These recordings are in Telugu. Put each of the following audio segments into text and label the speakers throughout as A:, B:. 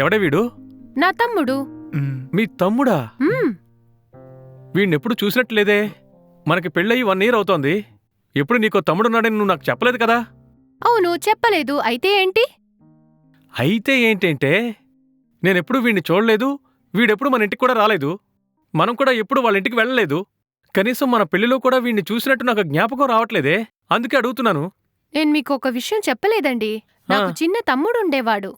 A: ఎవడే వీడు?
B: నా తమ్ముడు.
A: మీ తమ్ముడా?
B: మ్మ్.
A: వీణ్ణెప్పుడు చూసినట్లేదే. మనకి పెళ్ళయి 1 year అవుతోంది. ఎప్పుడు నీకో తమ్ముడున్నాడని నువ్వు నాకు చెప్పలేదు కదా?
B: అవును, చెప్పలేదు. అయితే ఏంటి?
A: అయితే ఏంటంటే నేనెప్పుడు వీణ్ణి చూడలేదు, వీడెప్పుడు మన ఇంటికి కూడా రాలేదు, మనం కూడా ఎప్పుడు వాళ్ళ ఇంటికి వెళ్ళలేదు. కనీసం మన పెళ్లిలో కూడా వీణ్ణి చూసినట్టు నాకు జ్ఞాపకం రావట్లేదే. అందుకే అడుగుతున్నాను.
B: నేను మీకు ఒక విషయం చెప్పలేదండి. నాకు చిన్న తమ్ముడుండేవాడు.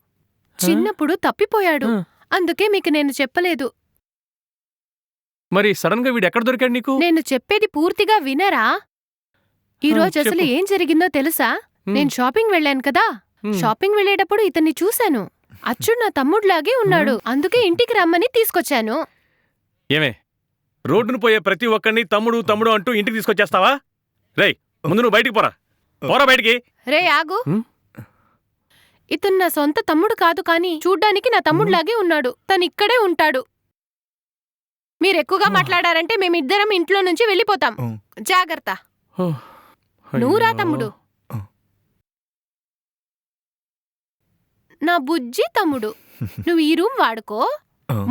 B: చిన్నప్పుడు తప్పిపోయాడు. అందుకే మీకు నేను చెప్పలేదు.
A: మరి సడన్ గా వీడెక్కడ దొరికాడు నీకు?
B: నేను చెప్పేది పూర్తిగా వినరా? ఈరోజు అసలు
A: చెప్పు.
B: ఏం జరిగిందో తెలుసా? నేను షాపింగ్ వెళ్ళాను కదా. షాపింగ్ వెళ్ళేటప్పుడు ఇతన్ని చూశాను. అచ్చు నా తమ్ముడ్లాగే ఉన్నాడు. అందుకే ఇంటికి రమ్మని తీసుకొచ్చాను.
A: ఏమే, రోడ్డును పోయే ప్రతి ఒక్కడిని తమ్ముడు తమ్ముడు అంటూ ఇంటికి తీసుకొచ్చేస్తావా? రేయ్, ముందు నువ్వు బయటికి పోరా. పోరా బయటికి.
B: రే ఆగు. ఇతను నా సొంత తమ్ముడు కాదు, కానీ చూడ్డానికి నా తమ్ముడ్లాగే ఉన్నాడు. తనిక్కడే ఉంటాడు. మీరెక్కువగా మాట్లాడారంటే మేమిద్దరం ఇంట్లో నుంచి వెళ్ళిపోతాం. జాగ్రత్త. నువ్వురా తమ్ముడు. నా బుజ్జి తమ్ముడు, నువ్వు ఈ రూమ్ వాడుకో.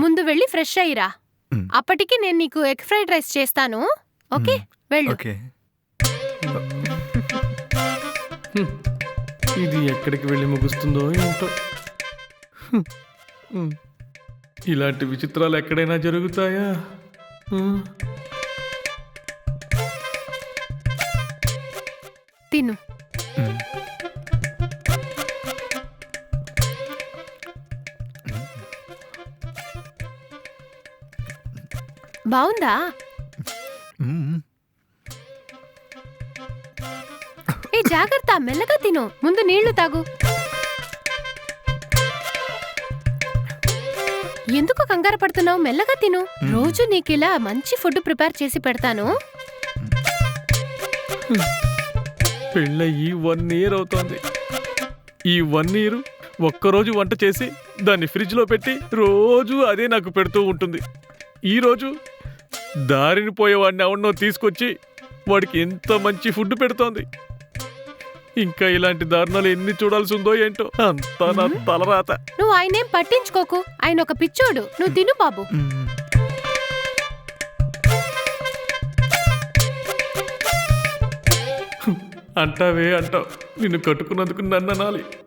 B: ముందు వెళ్ళి ఫ్రెష్ అయ్యిరా. అప్పటికి నేను నీకు ఎగ్ ఫ్రైడ్ రైస్ చేస్తాను. ఓకే, వెళ్ళు.
A: ఇది ఎక్కడికి వెళ్ళి ముగుస్తుందో ఏంటో. ఇలాంటి విచిత్రాలు ఎక్కడైనా జరుగుతాయా?
B: తిను. బావుందా? ఏ జాగ్రత్త, మెల్లగా తిను. ముందు నీళ్లు తాగు. ఎందుకు కంగారు పడుతున్నావు? మెల్లగా తిను. రోజు నీకిలా మంచి ఫుడ్ ప్రిపేర్ చేసి పెడతాను.
A: పెళ్ళయి 1 year అవుతోంది. ఈ 1 year ఒక్కరోజు వంట చేసి దాన్ని ఫ్రిడ్జ్లో పెట్టి రోజు అదే నాకు పెడుతూ ఉంటుంది. ఈరోజు దారిని పోయేవాడిని ఎవరినో తీసుకొచ్చి వాడికి ఎంత మంచి ఫుడ్ పెడుతోంది. ఇంకా ఇలాంటి దారుణాలు ఎన్ని చూడాల్సి ఉందో ఏంటో. అంతా నా తలరాత.
B: నువ్వు ఆయనేం పట్టించుకోకు. ఆయన ఒక పిచ్చోడు. నువ్వు తిను బాబు.
A: అంటావే అంటావు. నిన్ను కట్టుకున్నందుకు నన్ను అనాలి.